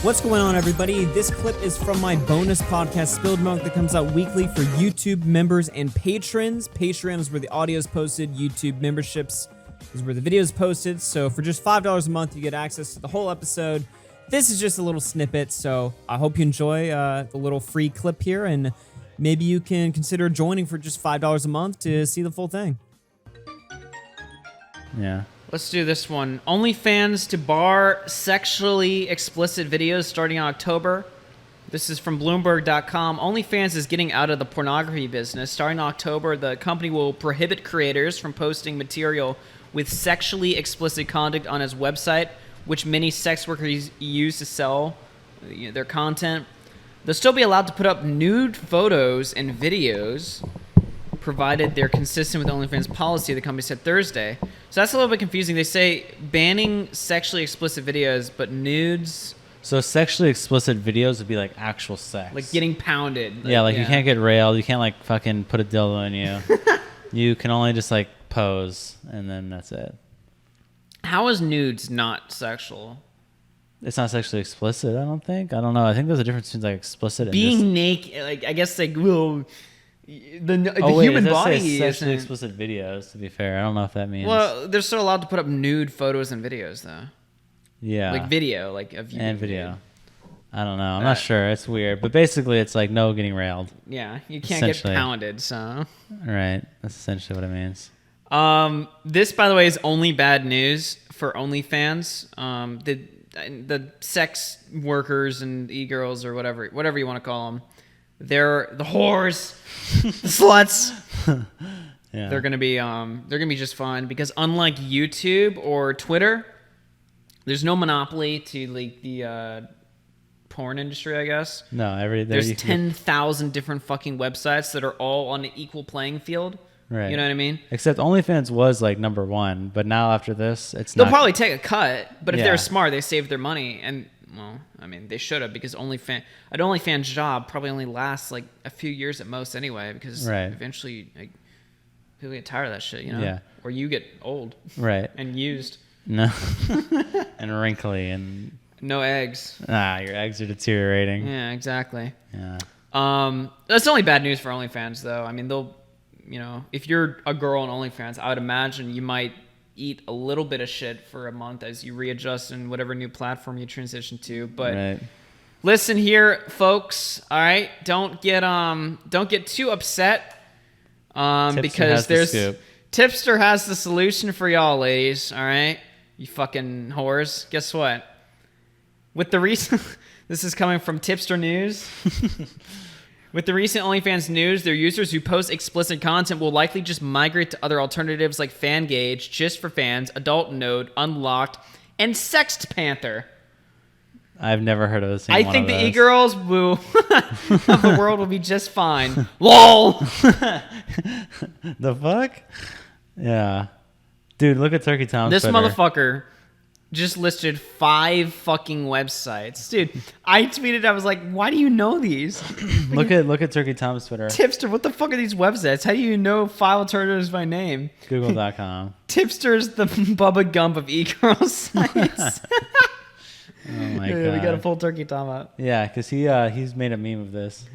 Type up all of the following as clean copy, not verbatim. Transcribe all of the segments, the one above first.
What's going on, everybody? This clip is from my bonus podcast, Spilled Milk, that comes out weekly for YouTube members and patrons. Patreon is where the audio is posted. YouTube memberships is where the video is posted. So for just $5 a month, you get access to the whole episode. This is just a little snippet, so I hope you enjoy the little free clip here, and maybe you can consider joining for just $5 a month to see the full thing. Yeah. Let's do this one. OnlyFans to bar sexually explicit videos starting in October. This is from Bloomberg.com. OnlyFans is getting out of the pornography business. Starting in October, the company will prohibit creators from posting material with sexually explicit content on its website, which many sex workers use to sell their content. They'll still be allowed to put up nude photos and videos, provided they're consistent with OnlyFans policy, the company said Thursday. So that's a little bit confusing. They say banning sexually explicit videos, but nudes... So sexually explicit videos would be like actual sex. Like getting pounded. You can't get railed. You can't like fucking put a dildo on you. You can only just like pose, and then that's it. How is nudes not sexual? It's not sexually explicit, I don't think. I don't know. I think there's a difference between like explicit and being just... naked. Like, I guess like, well... The wait, human it does body say sexually isn't... explicit videos, to be fair. I don't know if that means... Well, they're still allowed to put up nude photos and videos, though. Yeah. Like video, like of you. And video. I don't know. I'm not sure. It's weird. But basically, it's like no getting railed. Yeah, you can't get pounded, so... Right. That's essentially what it means. This, by the way, is only bad news for OnlyFans. The sex workers and e-girls or whatever you want to call them, they're the whores, the sluts. Yeah. They're gonna be just fine because unlike YouTube or Twitter, there's no monopoly to like the porn industry. I guess no. There's 10,000 different fucking websites that are all on an equal playing field. Right. You know what I mean? Except OnlyFans was like number one, but now after this, They'll probably take a cut, but if Yeah. they're smart, they save their money. And, well, I mean, they should have, because an OnlyFans job probably only lasts like a few years at most anyway, because eventually like, people get tired of that shit, you know? Yeah. Or you get old. Right. And used. No. And wrinkly and... No eggs. Your eggs are deteriorating. Yeah, exactly. Yeah. That's only bad news for OnlyFans, though. I mean, they'll... You know, if you're a girl on OnlyFans, I would imagine you might eat a little bit of shit for a month as you readjust in whatever new platform you transition to. But listen here, folks. All right, don't get too upset. Because Tipster has the solution for y'all, ladies. All right, you fucking whores. Guess what? With the recent, this is coming from Tipster News. With the recent OnlyFans news, their users who post explicit content will likely just migrate to other alternatives like Fangage, Just for Fans, Adult Node, Unlocked, and Sext Panther. I've never heard of this. I think the e-girls of the world will be just fine. LOL! The fuck? Yeah. Dude, look at Turkey Tom's This Twitter. motherfucker just listed 5 fucking websites. Dude, I tweeted, I was like, why do you know these? look at Turkey Tom's Twitter. Tipster, what the fuck are these websites? How do you know 5 alternatives by name? Google.com. Tipster's the Bubba Gump of e-girl sites. Oh my god. We got to pull Turkey Tom out. Yeah, because he's made a meme of this.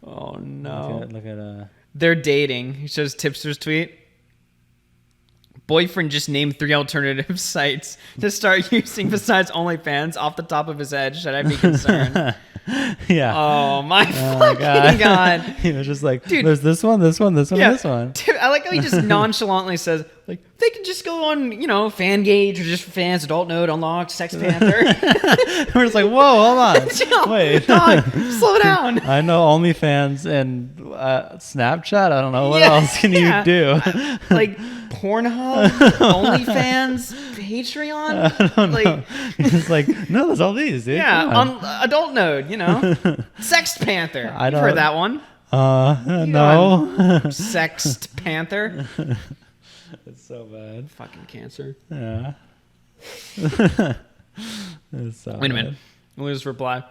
Oh no. Look at They're dating. He shows Tipster's tweet. Boyfriend just named 3 alternative sites to start using besides OnlyFans off the top of his head. Should I be concerned? Yeah. Oh my fucking god. He was just like, dude, there's this one, this one, this one, this one. I like how he just nonchalantly says, like, they can just go on, Fangage or Just for Fans, Adult Node, Unlocked, Sex Panther. We're just like, whoa, hold on. Wait. Dog, slow down. I know OnlyFans and Snapchat. I don't know. What else can you do? Like Pornhub, OnlyFans, Patreon? I don't know. He's like, no, there's all these, dude. Yeah, on Adult Node, Sext Panther. You've heard that one. No. Sext Panther. It's so bad. Fucking cancer. Yeah. It's so Wait a minute. We'll just reply.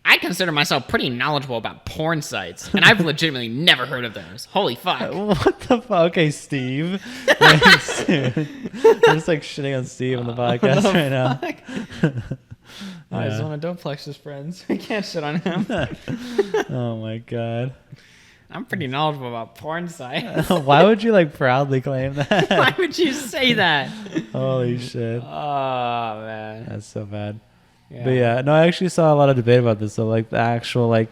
I consider myself pretty knowledgeable about porn sites, and I've legitimately never heard of those. Holy fuck. What the fuck? Okay, Steve. Thanks, dude. I'm just like shitting on Steve on the podcast right now. I just want to duplex his friends. I can't shit on him. Oh my god. I'm pretty knowledgeable about porn sites. Why would you like proudly claim that? Why would you say that? Holy shit. Oh man. That's so bad. But yeah, no, I actually saw a lot of debate about this. So like the actual like,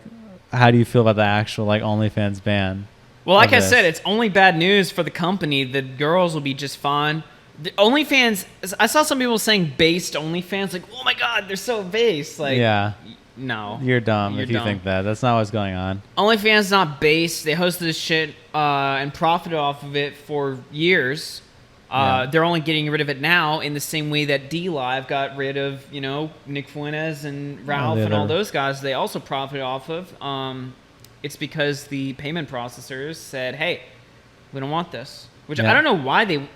how do you feel about the actual like OnlyFans ban? Well, like I said, it's only bad news for the company. The girls will be just fine. The OnlyFans, I saw some people saying based OnlyFans, like, oh my god, they're so based. Like, yeah, no, you're dumb You're if you dumb. think that. That's not what's going on. OnlyFans not based. They hosted this shit and profited off of it for years. They're only getting rid of it now in the same way that D-Live got rid of, Nick Fuentes and Ralph and all those guys. They also profited off of. It's because the payment processors said, hey, we don't want this. Which I don't know why they...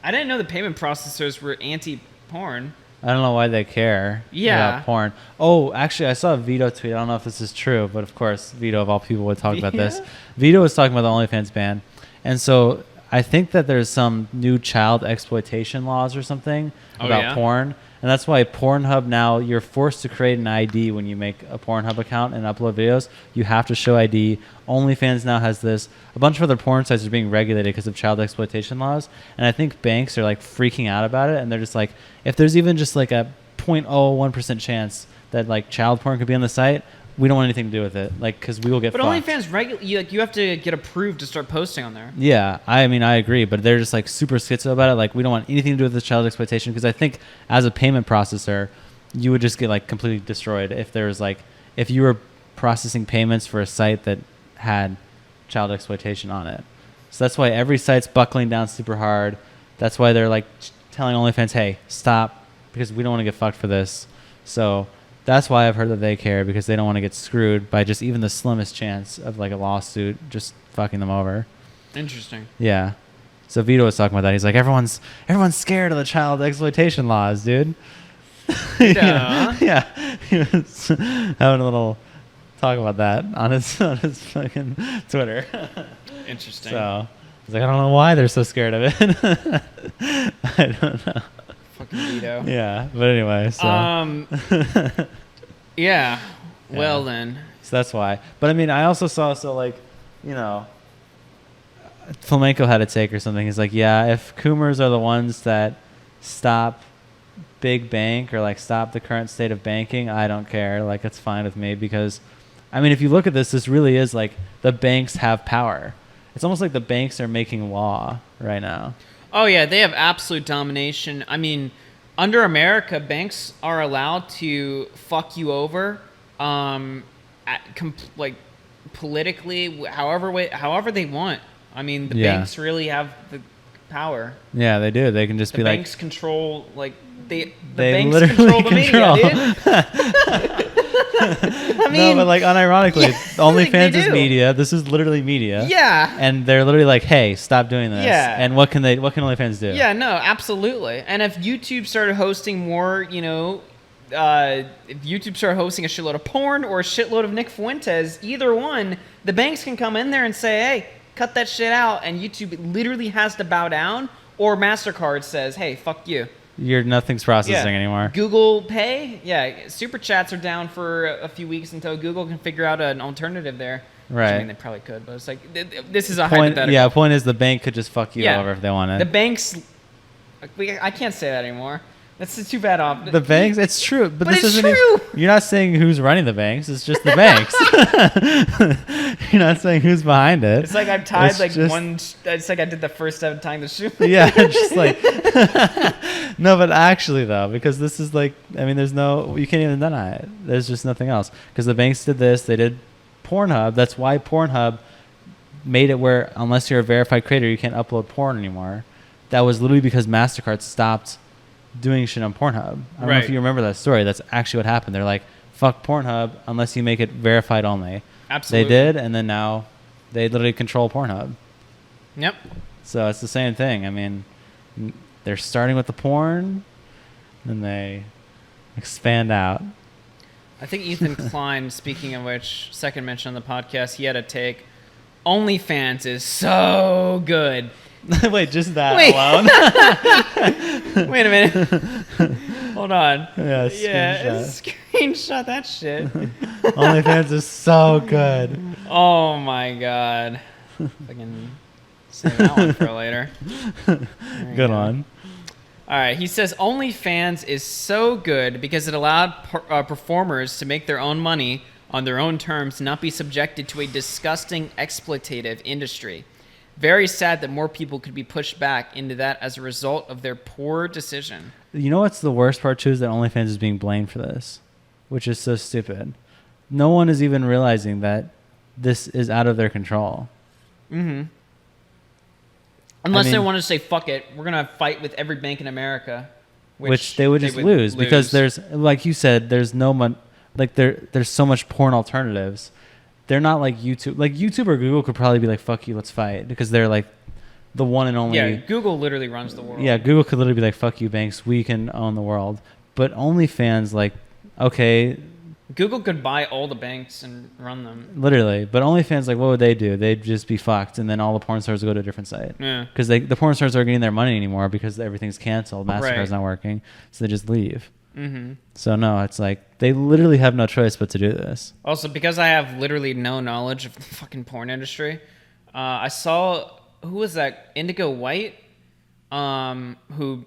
I didn't know the payment processors were anti-porn. I don't know why they care about porn. Oh, actually, I saw a Vito tweet. I don't know if this is true, but of course, Vito, of all people, would talk about this. Vito was talking about the OnlyFans ban. And so I think that there's some new child exploitation laws or something about porn. And that's why Pornhub now, you're forced to create an ID when you make a Pornhub account and upload videos. You have to show ID. OnlyFans now has this. A bunch of other porn sites are being regulated because of child exploitation laws. And I think banks are like freaking out about it. And they're just like, if there's even just like a 0.01% chance that like child porn could be on the site, we don't want anything to do with it, like, because we will get fucked. But OnlyFans, you have to get approved to start posting on there. Yeah, I mean, I agree, but they're just like super schizo about it. Like, we don't want anything to do with the child exploitation, because I think as a payment processor, you would just get like completely destroyed if there was like, if you were processing payments for a site that had child exploitation on it. So that's why every site's buckling down super hard. That's why they're like telling OnlyFans, hey, stop, because we don't want to get fucked for this. So that's why I've heard that they care, because they don't want to get screwed by just even the slimmest chance of like a lawsuit just fucking them over. Interesting. Yeah. So Vito was talking about that. He's like, everyone's scared of the child exploitation laws, dude. Yeah. He was having a little talk about that on his fucking Twitter. Interesting. So he's like, I don't know why they're so scared of it. I don't know. Fucking Vito. Yeah, but anyway, so yeah. Well then. So that's why. But I mean, I also saw Flamenco had a take or something. He's like, yeah, if Coomers are the ones that stop big bank or like stop the current state of banking, I don't care. Like, it's fine with me, because I mean, if you look at this really is like the banks have power. It's almost like the banks are making law right now. Oh yeah, they have absolute domination. I mean, under America, banks are allowed to fuck you over, like politically, however they want. I mean, the banks really have the power. Yeah, they do. They can just be like, banks control, like the they banks literally control the media, dude. I mean, no, but like unironically, OnlyFans is do. media. This is literally media. Yeah. And they're literally like, hey, stop doing this. Yeah. And what can OnlyFans do? Yeah, no, absolutely. And if YouTube started hosting more, if YouTube started hosting a shitload of porn or a shitload of Nick Fuentes, either one, the banks can come in there and say, hey, cut that shit out. And YouTube literally has to bow down, or MasterCard says, hey, fuck you. Nothing's processing anymore. Google Pay, super chats are down for a few weeks until Google can figure out an alternative there. Right. Which, I mean, they probably could, but it's like, this is a hypothetical. Yeah, point is the bank could just fuck you over if they wanted. The banks, I can't say that anymore. That's too bad off. The banks, it's true. But this it's isn't true. You're not saying who's running the banks. It's just the banks. You're not saying who's behind it. It's like I've tied it's like I did the first step of tying the shoe. Yeah, just like no, but actually though, because this is like, I mean, you can't even deny it. There's just nothing else, because the banks did this. They did Pornhub. That's why Pornhub made it where unless you're a verified creator, you can't upload porn anymore. That was literally because MasterCard stopped doing shit on Pornhub. I don't know if you remember that story. That's actually what happened. They're like, fuck Pornhub unless you make it verified only. Absolutely. They did, and then now they literally control Pornhub. Yep. So it's the same thing. I mean, they're starting with the porn, and they expand out. I think Ethan Klein, speaking of which, second mention on the podcast, he had a take. OnlyFans is so good. Wait, just that alone? Wait a minute. Hold on. Yeah, screenshot that shit. OnlyFans is so good. Oh my god. Fucking save that one for later. Good one. All right, he says OnlyFans is so good because it allowed performers to make their own money on their own terms, not be subjected to a disgusting exploitative industry. Very sad that more people could be pushed back into that as a result of their poor decision. You know what's the worst part too is that OnlyFans is being blamed for this, which is so stupid. No one is even realizing that this is out of their control. Mm-hmm. Unless they want to say, fuck it, we're going to fight with every bank in America. Which they would just lose because there's, like you said, there's no one, like there's so much porn alternatives. They're not like YouTube. Like YouTube or Google could probably be like, fuck you, let's fight. Because they're like the one and only. Yeah, Google literally runs the world. Yeah, Google could literally be like, fuck you, banks, we can own the world. But OnlyFans, like, okay. Google could buy all the banks and run them. Literally. But OnlyFans, like, what would they do? They'd just be fucked, and then all the porn stars would go to a different site. Yeah. Because the porn stars aren't getting their money anymore because everything's canceled. MasterCard's not working. So they just leave. Mm-hmm. So, no, it's like they literally have no choice but to do this. Also, because I have literally no knowledge of the fucking porn industry, I saw, who was that? Indigo White? Who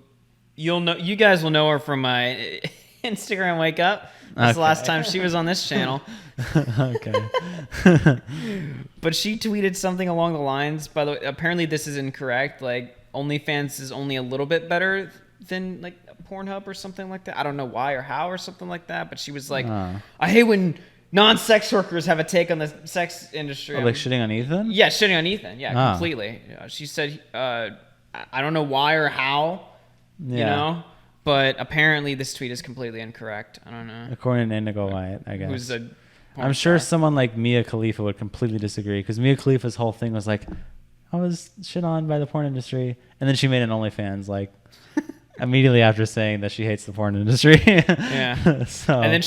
you guys will know her from my Instagram Wake Up. That's the last time she was on this channel. Okay. But she tweeted something along the lines, by the way, apparently this is incorrect, like OnlyFans is only a little bit better than like Pornhub or something like that. I don't know why or how or something like that, but she was like, I hate when non-sex workers have a take on the sex industry. Oh, like shitting on Ethan? Yeah, shitting on Ethan. Yeah, completely. She said, I don't know why or how, you know, but apparently this tweet is completely incorrect. I don't know. According to Indigo White, I guess. Who's a I'm sure someone like Mia Khalifa would completely disagree because Mia Khalifa's whole thing was like, I was shit on by the porn industry. And then she made an OnlyFans like immediately after saying that she hates the porn industry. Yeah. So. And then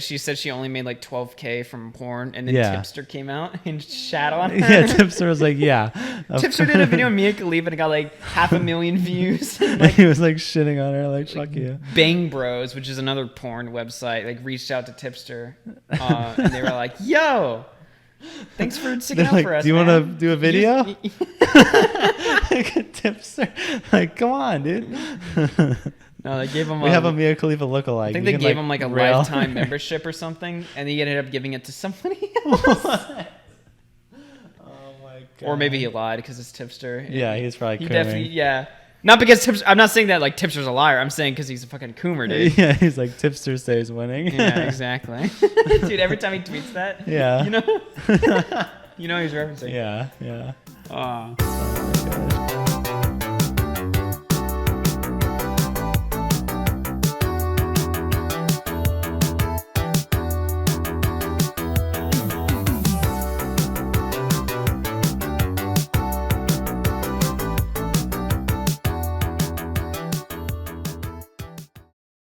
she said she only made like $12,000 from porn, and then Tipster came out and shat on her. Yeah, Tipster was like, yeah. Tipster did a video of Mia Khalifa and it got like 500,000 views. Like, he was like shitting on her, like fuck you. Bang Bros, which is another porn website, like reached out to Tipster, and they were like, "Yo, thanks for sticking up for us. Do you want to do a video?" Tipster, like, come on, dude. No, they gave him. We have a Mia Khalifa lookalike. I think they gave him like a lifetime membership or something, and he ended up giving it to somebody else. Oh my god. Or maybe he lied because it's Tipster. Yeah, he's probably. He definitely, Not because Tipster. I'm not saying that like Tipster's a liar. I'm saying because he's a fucking coomer, dude. Yeah, he's like Tipster stays winning. Yeah, exactly. Dude, every time he tweets that, yeah, you know he's referencing. Yeah.